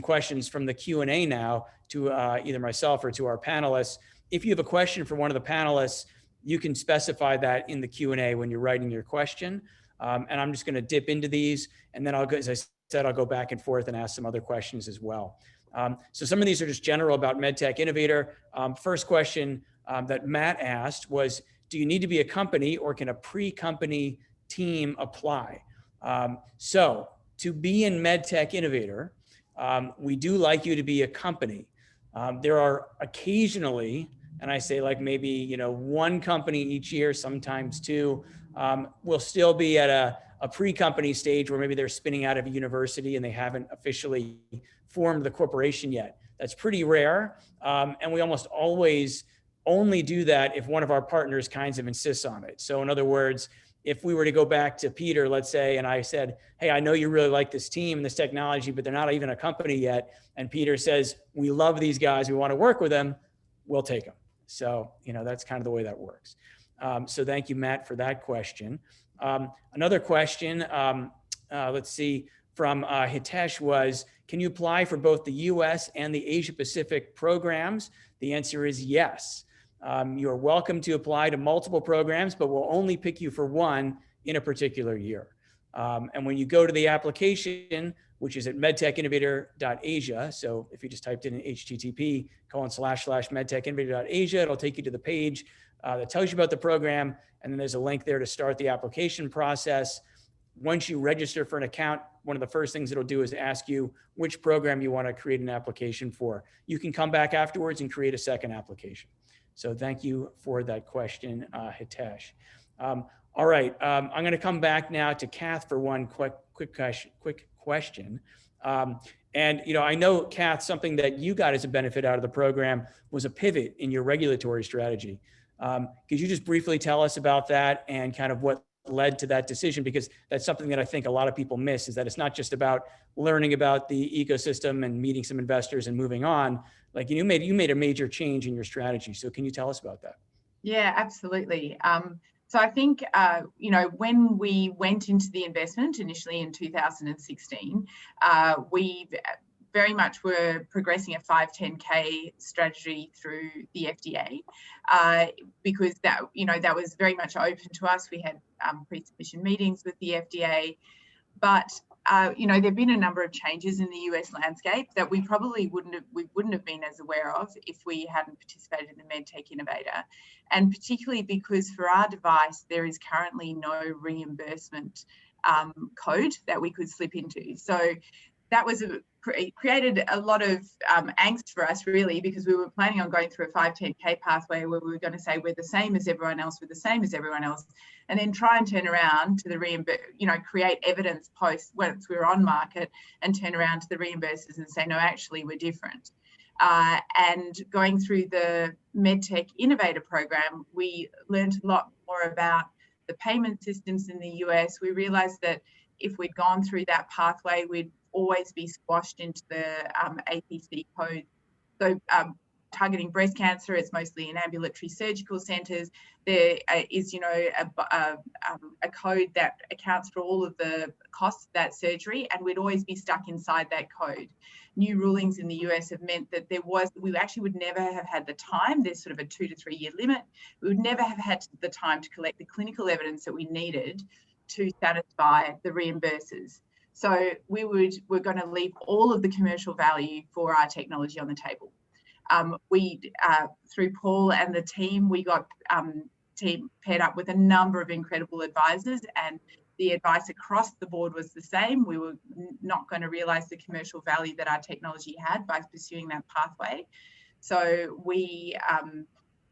questions from the Q&A now to either myself or to our panelists. If you have a question for one of the panelists, you can specify that in the Q&A when you're writing your question. And I'm just going to dip into these, and then as I said, I'll go back and forth and ask some other questions as well. So some of these are just general about MedTech Innovator. First question that Matt asked was, do you need to be a company or can a pre-company team apply? So to be in MedTech Innovator, we do like you to be a company. There are occasionally, and I say like maybe, one company each year, sometimes two, will still be at a pre-company stage where maybe they're spinning out of a university and they haven't officially formed the corporation yet. That's pretty rare. And we almost always only do that if one of our partners kind of insists on it. So in other words, if we were to go back to Peter, let's say, and I said, hey, I know you really like this team and this technology, but they're not even a company yet. And Peter says, we love these guys, we want to work with them, we'll take them. So, that's kind of the way that works. So thank you, Matt, for that question. Another question, let's see, from Hitesh was, can you apply for both the US and the Asia Pacific programs? The answer is yes. You're welcome to apply to multiple programs, but we'll only pick you for one in a particular year. And when you go to the application, which is at medtechinnovator.asia, so if you just typed in http://medtechinnovator.asia, it'll take you to the page that tells you about the program, and then there's a link there to start the application process. Once you register for an account, one of the first things it'll do is ask you which program you want to create an application for. You can come back afterwards and create a second application. So thank you for that question, Hitesh. All right, I'm going to come back now to Cath for one quick question. And I know, Cath, something that you got as a benefit out of the program was a pivot in your regulatory strategy. Could you just briefly tell us about that and kind of what led to that decision? Because that's something that I think a lot of people miss, is that it's not just about learning about the ecosystem and meeting some investors and moving on. Like you made a major change in your strategy. So can you tell us about that? Yeah, absolutely. So I think, when we went into the investment initially in 2016, we very much were progressing a 510K strategy through the FDA because that was very much open to us. We had pre-submission meetings with the FDA, but there've been a number of changes in the US landscape that we probably wouldn't have been as aware of if we hadn't participated in the MedTech Innovator, and particularly because for our device there is currently no reimbursement code that we could slip into. So that was created a lot of angst for us, really, because we were planning on going through a 510K pathway where we were going to say we're the same as everyone else, and then try and turn around to the create evidence post once we were on market and turn around to the reimbursers and say, no, actually we're different. And going through the MedTech Innovator program, we learned a lot more about the payment systems in the US. We realized that if we'd gone through that pathway, we'd always be squashed into the APC code. So targeting breast cancer, it's mostly in ambulatory surgical centres. There is, you know, a code that accounts for all of the costs of that surgery, and we'd always be stuck inside that code. New rulings in the US have meant that we actually would never have had the time. There's sort of a 2 to 3 year limit. We would never have had the time to collect the clinical evidence that we needed to satisfy the reimbursers. So we're going to leave all of the commercial value for our technology on the table. Through Paul and the team, we got team paired up with a number of incredible advisors, and the advice across the board was the same. We were not going to realise the commercial value that our technology had by pursuing that pathway. So we,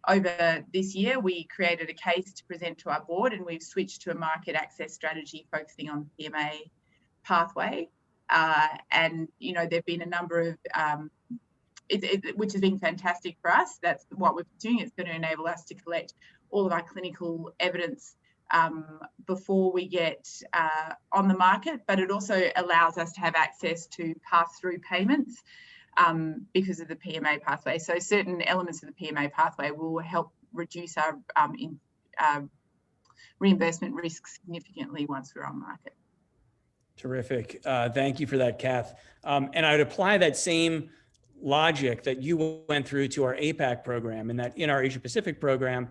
over this year, we created a case to present to our board, and we've switched to a market access strategy focusing on the PMA pathway. And, you know, there've been a number of which has been fantastic for us. That's what we're doing. It's going to enable us to collect all of our clinical evidence before we get on the market, but it also allows us to have access to pass-through payments because of the PMA pathway. So certain elements of the PMA pathway will help reduce our reimbursement risk significantly once we're on market. Terrific. Thank you for that, Cath. And I would apply that same logic that you went through to our APAC program, and that in our Asia Pacific program,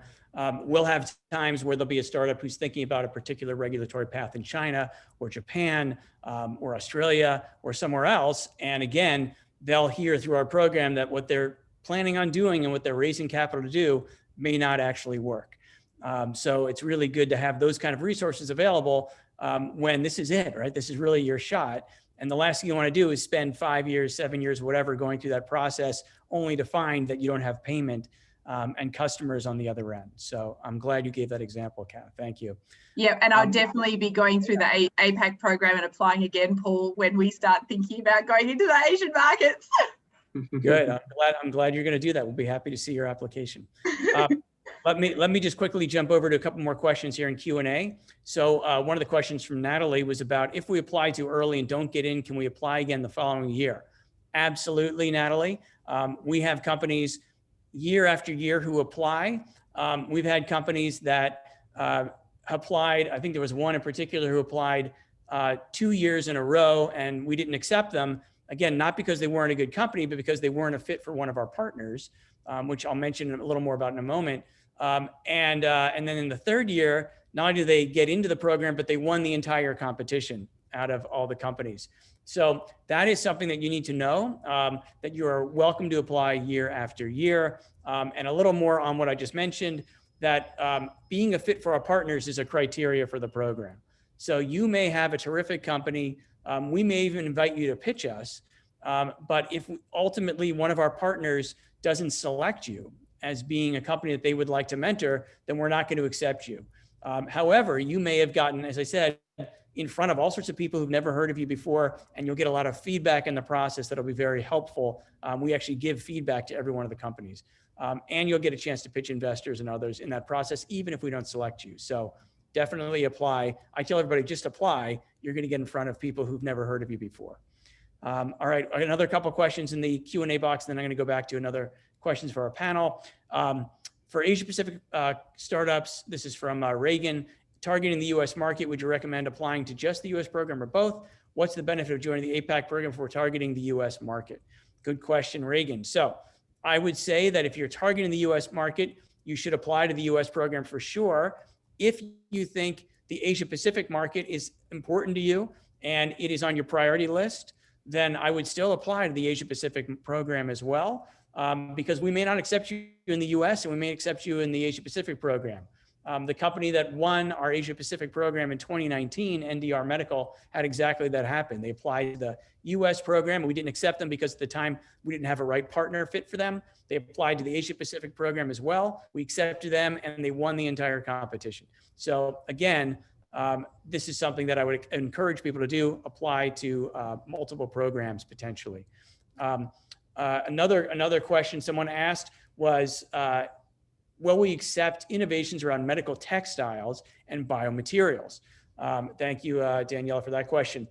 we'll have times where there'll be a startup who's thinking about a particular regulatory path in China or Japan or Australia or somewhere else. And again, they'll hear through our program that what they're planning on doing and what they're raising capital to do may not actually work. So it's really good to have those kind of resources available when this is it, right? This is really your shot. And the last thing you want to do is spend 5 years, 7 years, whatever, going through that process only to find that you don't have payment and customers on the other end. So I'm glad you gave that example, Cath. Thank you. Yeah, and I'll definitely be going through the APAC program and applying again, Paul, when we start thinking about going into the Asian markets. Good. I'm glad you're going to do that. We'll be happy to see your application. Let me just quickly jump over to a couple more questions here in Q&A. So one of the questions from Natalie was about, if we apply too early and don't get in, can we apply again the following year? Absolutely, Natalie. We have companies year after year who apply. We've had companies that applied, I think there was one in particular who applied 2 years in a row, and we didn't accept them. Again, not because they weren't a good company, but because they weren't a fit for one of our partners, which I'll mention a little more about in a moment. And then in the third year, not only do they get into the program, but they won the entire competition out of all the companies. So that is something that you need to know, that you are welcome to apply year after year. And a little more on what I just mentioned, that being a fit for our partners is a criteria for the program. So you may have a terrific company. We may even invite you to pitch us. But if ultimately one of our partners doesn't select you as being a company that they would like to mentor, then we're not going to accept you. However, you may have gotten, as I said, in front of all sorts of people who've never heard of you before, and you'll get a lot of feedback in the process that'll be very helpful. We actually give feedback to every one of the companies. And you'll get a chance to pitch investors and others in that process, even if we don't select you. So definitely apply. I tell everybody, just apply. You're going to get in front of people who've never heard of you before. All right, another couple of questions in the Q&A box, then I'm going to go back to another questions for our panel. For Asia Pacific startups, this is from Reagan. Targeting the US market, would you recommend applying to just the US program or both? What's the benefit of joining the APAC program for targeting the US market? Good question, Reagan. So I would say that if you're targeting the US market, you should apply to the US program for sure. If you think the Asia Pacific market is important to you and it is on your priority list, then I would still apply to the Asia Pacific program as well, because we may not accept you in the US and we may accept you in the Asia Pacific program. The company that won our Asia Pacific program in 2019, NDR Medical, had exactly that happen. They applied to the US program, and we didn't accept them because at the time we didn't have a right partner fit for them. They applied to the Asia Pacific program as well. We accepted them and they won the entire competition. So again, this is something that I would encourage people to do, apply to multiple programs potentially. Another question someone asked was, will we accept innovations around medical textiles and biomaterials? Thank you, Danielle, for that question.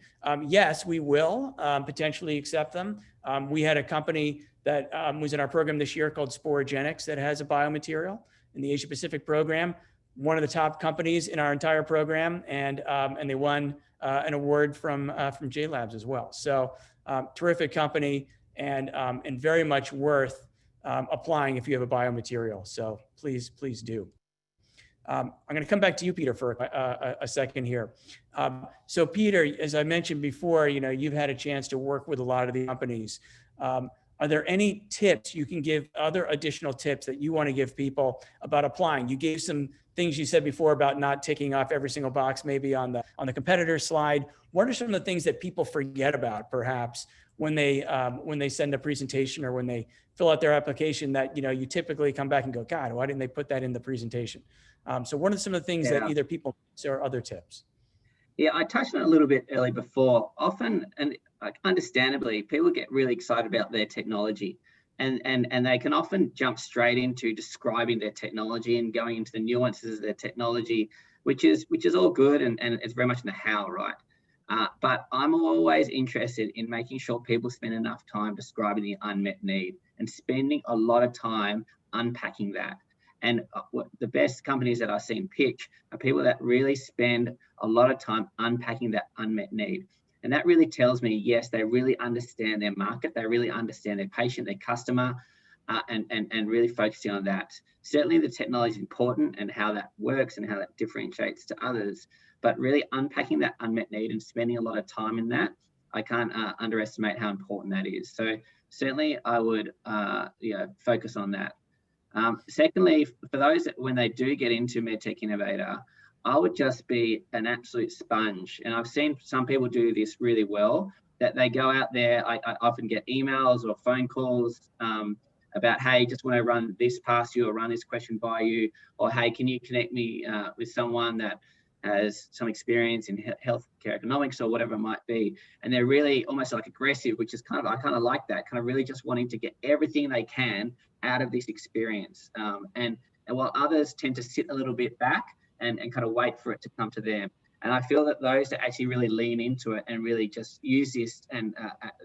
Yes, we will potentially accept them. We had a company that was in our program this year called Sporogenics that has a biomaterial in the Asia Pacific program, one of the top companies in our entire program, and they won an award from JLabs as well. So terrific company and very much worth applying if you have a biomaterial. So please do. I'm going to come back to you, Peter, for a second here. So Peter, as I mentioned before, you've had a chance to work with a lot of the companies. Are there any tips you can give, other additional tips that you want to give people about applying? You gave some things you said before about not ticking off every single box, maybe on the competitor slide. What are some of the things that people forget about, perhaps, when they send a presentation or when they fill out their application that you typically come back and go, God, why didn't they put that in the presentation? So what are some of the things that either people miss or other tips? Yeah, I touched on it a little bit earlier before. Often, and understandably, people get really excited about their technology, and they can often jump straight into describing their technology and going into the nuances of their technology, which is all good, and it's very much in the how, right? But I'm always interested in making sure people spend enough time describing the unmet need and spending a lot of time unpacking that. And the best companies that I've seen pitch are people that really spend a lot of time unpacking that unmet need. And that really tells me, yes, they really understand their market, they really understand their patient, their customer, and really focusing on that. Certainly the technology is important and how that works and how that differentiates to others, but really unpacking that unmet need and spending a lot of time in that, I can't underestimate how important that is. So certainly I would focus on that. Secondly, for those that when they do get into MedTech Innovator, I would just be an absolute sponge. And I've seen some people do this really well, that they go out there. I often get emails or phone calls about, hey, just want to run this past you or run this question by you, or hey, can you connect me with someone that has some experience in healthcare economics or whatever it might be. And they're really almost like aggressive, which is I kind of like that, kind of really just wanting to get everything they can out of this experience. And while others tend to sit a little bit back and kind of wait for it to come to them. And I feel that those that actually really lean into it and really just use this and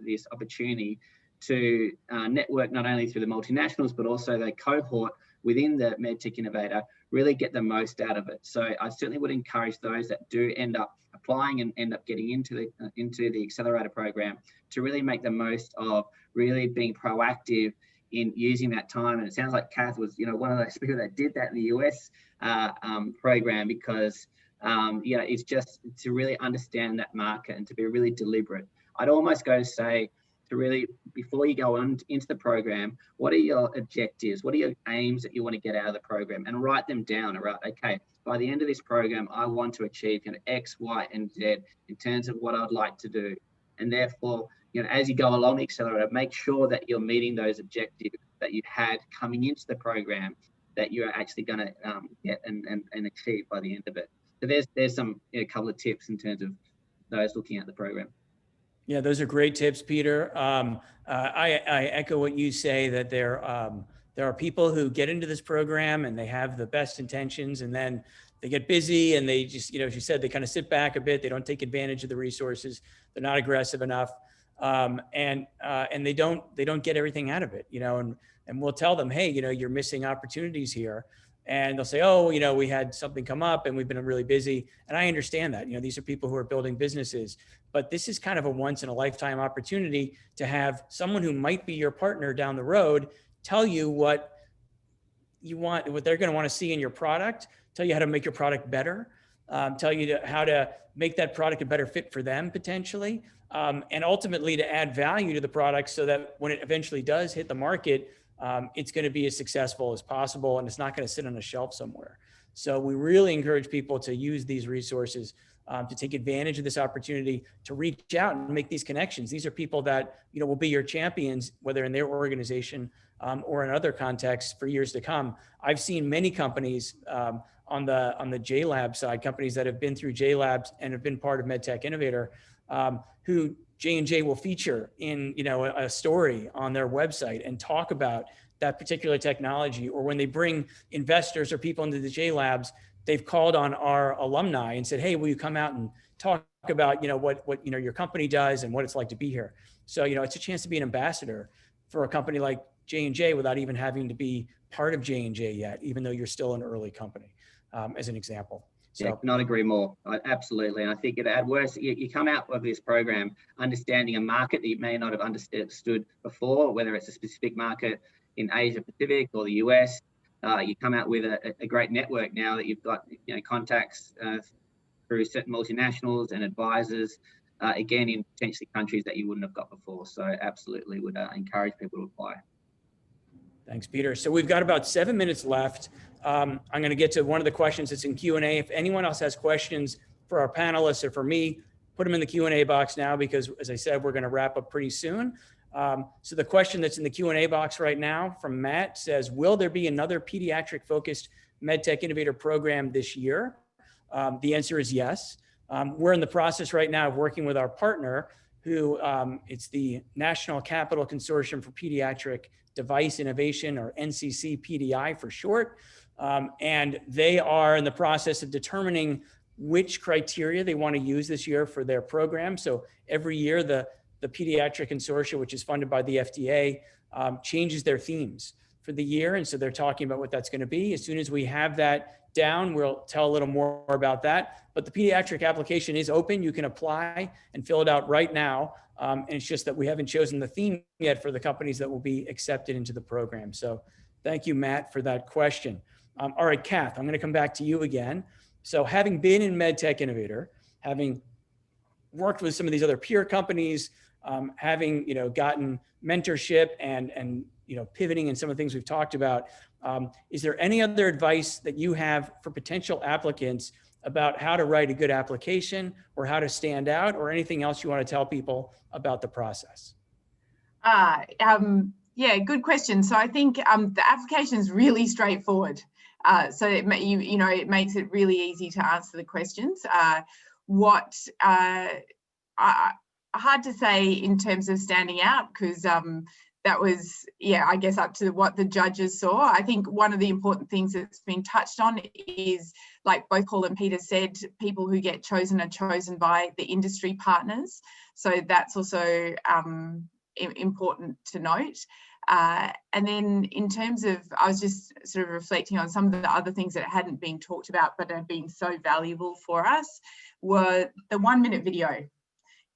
this opportunity to network not only through the multinationals, but also the cohort within the MedTech Innovator, really get the most out of it. So I certainly would encourage those that do end up applying and end up getting into the accelerator program to really make the most of really being proactive in using that time. And it sounds like Cath was, one of those people that did that in the US program, because it's just to really understand that market and to be really deliberate. I'd almost go to say, to really, before you go on into the program, what are your objectives? What are your aims that you want to get out of the program? And write them down. Right, okay, by the end of this program, I want to achieve X, Y, and Z in terms of what I'd like to do. And therefore, as you go along the accelerator, make sure that you're meeting those objectives that you had coming into the program that you're actually going to get and achieve by the end of it. So there's some couple of tips in terms of those looking at the program. Yeah, those are great tips, Peter. I echo what you say, that there are people who get into this program and they have the best intentions, and then they get busy and they just, as you said, they kind of sit back a bit. They don't take advantage of the resources. They're not aggressive enough, and they don't get everything out of it. And we'll tell them, hey, you're missing opportunities here. And they'll say, oh, we had something come up and we've been really busy. And I understand that, these are people who are building businesses, but this is kind of a once in a lifetime opportunity to have someone who might be your partner down the road tell you what you want, what they're going to want to see in your product, tell you how to make your product better, tell you how to make that product a better fit for them potentially, and ultimately to add value to the product so that when it eventually does hit the market, it's going to be as successful as possible, and it's not going to sit on a shelf somewhere. So we really encourage people to use these resources, to take advantage of this opportunity, to reach out and make these connections. These are people that will be your champions, whether in their organization or in other contexts for years to come. I've seen many companies on the JLabs side, companies that have been through JLabs and have been part of MedTech Innovator, who J&J will feature in a story on their website and talk about that particular technology, or when they bring investors or people into the JLabs, they've called on our alumni and said, hey, will you come out and talk about, what your company does and what it's like to be here. So, it's a chance to be an ambassador for a company like J&J without even having to be part of J&J yet, even though you're still an early company, as an example. So, yeah, cannot agree more. Absolutely. And I think at worst, you come out of this program understanding a market that you may not have understood before, whether it's a specific market in Asia Pacific or the US. You come out with a great network now that you've got contacts through certain multinationals and advisors, again, in potentially countries that you wouldn't have got before. So absolutely would encourage people to apply. Thanks, Peter. So we've got about 7 minutes left. I'm going to get to one of the questions that's in Q&A. If anyone else has questions for our panelists or for me, put them in the Q&A box now, because as I said, we're going to wrap up pretty soon. So the question that's in the Q&A box right now from Matt says, will there be another pediatric focused MedTech Innovator program this year? The answer is yes. We're in the process right now of working with our partner who it's the National Capital Consortium for Pediatric Device Innovation, or NCC PDI for short. And they are in the process of determining which criteria they want to use this year for their program. So every year, the Pediatric Consortium, which is funded by the FDA, changes their themes for the year. And so they're talking about what that's going to be. As soon as we have that down, we'll tell a little more about that. But the pediatric application is open. You can apply and fill it out right now. And it's just that we haven't chosen the theme yet for the companies that will be accepted into the program. So thank you, Matt, for that question. All right, Cath, I'm going to come back to you again. So having been in MedTech Innovator, having worked with some of these other peer companies, having gotten mentorship and pivoting in some of the things we've talked about, is there any other advice that you have for potential applicants about how to write a good application or how to stand out, or anything else you want to tell people about the process? Yeah, good question. So I think the application is really straightforward. So it makes it really easy to answer the questions. Hard to say in terms of standing out, because that was, I guess, up to what the judges saw. I think one of the important things that's been touched on is, like both Paul and Peter said, people who get chosen are chosen by the industry partners. So that's also important to note. And then in terms of, I was just sort of reflecting on some of the other things that hadn't been talked about but have been so valuable for us, were the 1-minute video.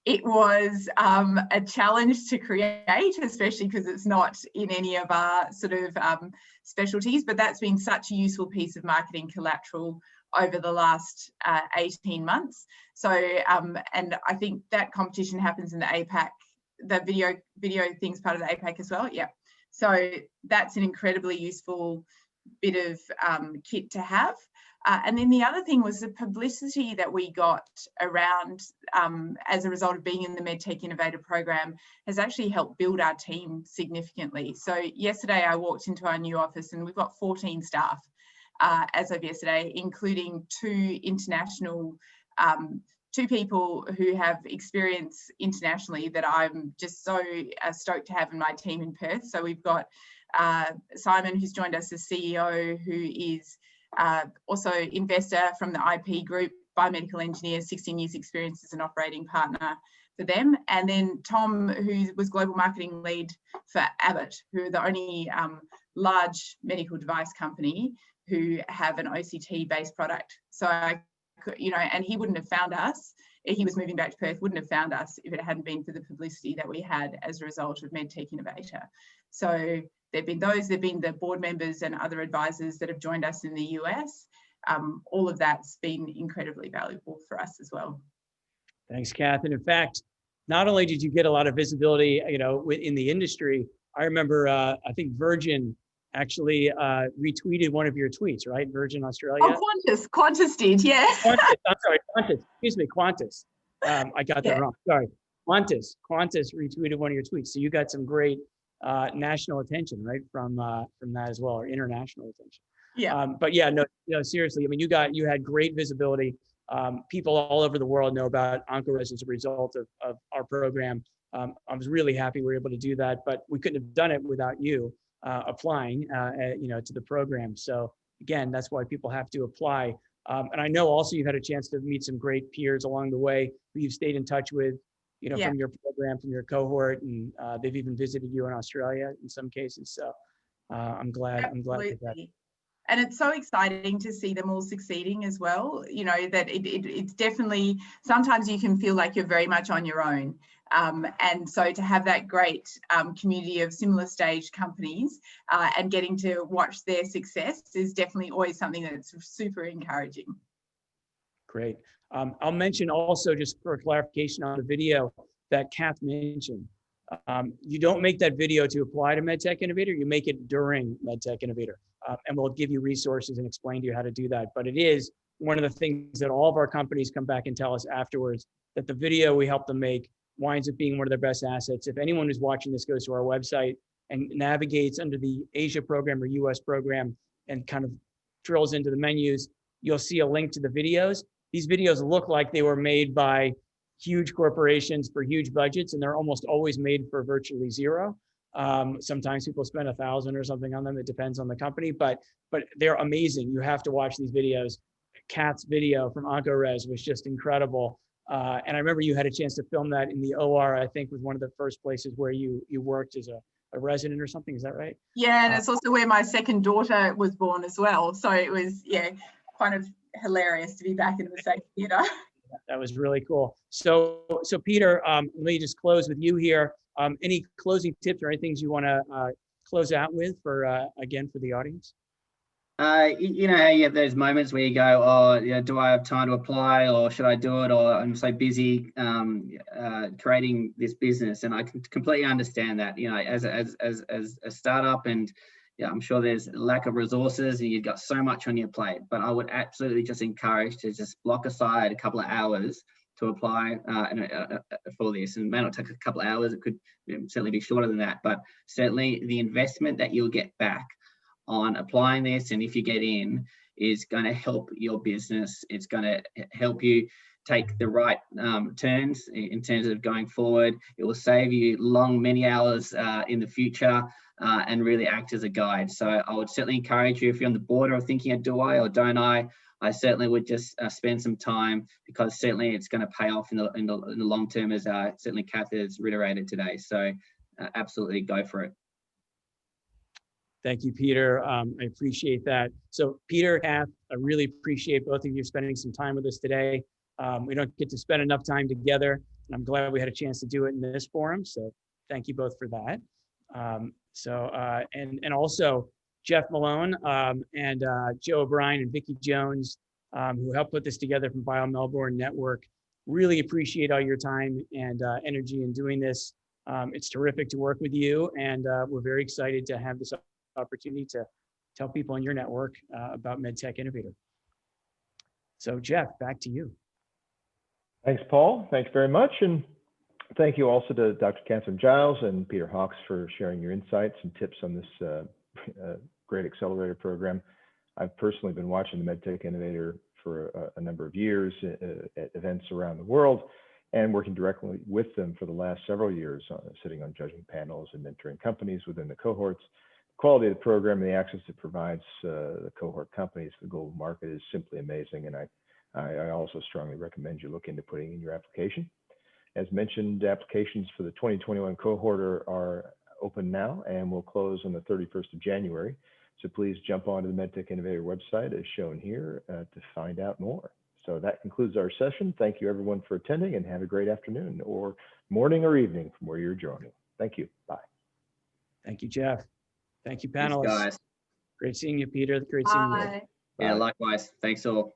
It was a challenge to create, especially because it's not in any of our sort of specialties, but that's been such a useful piece of marketing collateral over the last 18 months. So, and I think that competition happens in the APAC, the video thing's part of the APAC as well. Yeah. So that's an incredibly useful bit of kit to have. And then the other thing was the publicity that we got around as a result of being in the MedTech Innovator program has actually helped build our team significantly. So yesterday I walked into our new office and we've got 14 staff as of yesterday, including two people who have experience internationally that I'm just so stoked to have in my team in Perth. So we've got Simon, who's joined us as CEO, who is also investor from the IP group, biomedical engineer, 16 years experience as an operating partner for them. And then Tom, who was global marketing lead for Abbott, who are the only large medical device company who have an OCT based product. So and he wouldn't have found us. He was moving back to Perth, wouldn't have found us if it hadn't been for the publicity that we had as a result of MedTech Innovator. So there've been the board members and other advisors that have joined us in the US. All of that's been incredibly valuable for us as well. Thanks, Cath. And in fact, not only did you get a lot of visibility, in the industry, I remember, I think Virgin actually retweeted one of your tweets, right? Virgin Australia. Oh, Qantas did, yeah. I'm sorry, Qantas. Excuse me, Qantas. I got that wrong. Sorry, Qantas retweeted one of your tweets. So you got some great national attention, right, from that as well, or international attention. Yeah. But yeah, no, seriously. I mean, you had great visibility. People all over the world know about OncoRes as a result of our program. I was really happy we were able to do that, but we couldn't have done it without you applying, to the program. So again, that's why people have to apply And I know also you've had a chance to meet some great peers along the way who you've stayed in touch with, Yeah. from your program, from your cohort, and they've even visited you in Australia in some cases. So I'm glad Absolutely. that. And it's so exciting to see them all succeeding as well. That it's definitely, sometimes you can feel like you're very much on your own. And so to have that great community of similar stage companies and getting to watch their success is definitely always something that's super encouraging. Great. I'll mention also, just for clarification on the video that Cath mentioned, you don't make that video to apply to MedTech Innovator, you make it during MedTech Innovator. And we'll give you resources and explain to you how to do that. But it is one of the things that all of our companies come back and tell us afterwards, that the video we help them make winds up being one of their best assets. If anyone who's watching this goes to our website and navigates under the Asia program or US program and kind of drills into the menus, you'll see a link to the videos. These videos look like they were made by huge corporations for huge budgets, and they're almost always made for virtually zero. Sometimes people spend $1,000 or something on them. It depends on the company, but they're amazing. You have to watch these videos. Kath's video from OncoRes was just incredible. And I remember you had a chance to film that in the OR, I think was one of the first places where you worked as a resident or something. Is that right? Yeah, and it's also where my second daughter was born as well. So it was, kind of hilarious to be back in the same theatre. That was really cool. So Peter, let me just close with you here. Any closing tips or anything you want to close out with again for the audience? You know how you have those moments where you go, oh, do I have time to apply, or should I do it, or I'm so busy creating this business. And I can completely understand that. As a startup, and I'm sure there's a lack of resources and you've got so much on your plate. But I would absolutely just encourage to just block aside a couple of hours to apply for this. And it may not take a couple of hours. It could certainly be shorter than that. But certainly the investment that you'll get back on applying this, and if you get in, is going to help your business. It's going to help you take the right turns in terms of going forward. It will save you many hours in the future and really act as a guide. So I would certainly encourage you, if you're on the border of thinking, do I or don't I certainly would just spend some time, because certainly it's going to pay off in the long term, as certainly Cath has reiterated today. So absolutely go for it. Thank you, Peter. I appreciate that. So Peter, Cath, I really appreciate both of you spending some time with us today. We don't get to spend enough time together, and I'm glad we had a chance to do it in this forum. So thank you both for that. And also Jeff Malone and Joe O'Brien and Vicki Jones, who helped put this together from BioMelbourne Network. Really appreciate all your time and energy in doing this. It's terrific to work with you, and we're very excited to have this opportunity to tell people in your network about MedTech Innovator. So Jeff, back to you. Thanks, Paul. Thanks very much. And thank you also to Dr. Katherine Giles and Peter Hawkes for sharing your insights and tips on this great accelerator program. I've personally been watching the MedTech Innovator for a number of years at events around the world, and working directly with them for the last several years, sitting on judging panels and mentoring companies within the cohorts. The quality of the program and the access it provides the cohort companies to the global market is simply amazing, and I also strongly recommend you look into putting in your application. As mentioned, applications for the 2021 cohort are open now and will close on the 31st of January. So please jump onto the MedTech Innovator website as shown here to find out more. So that concludes our session. Thank you everyone for attending, and have a great afternoon or morning or evening from where you're joining. Thank you. Bye. Thank you, Jeff. Thank you, panelists. Thanks, guys. Great seeing you, Peter. Great seeing you. Bye. Yeah, likewise. Thanks all.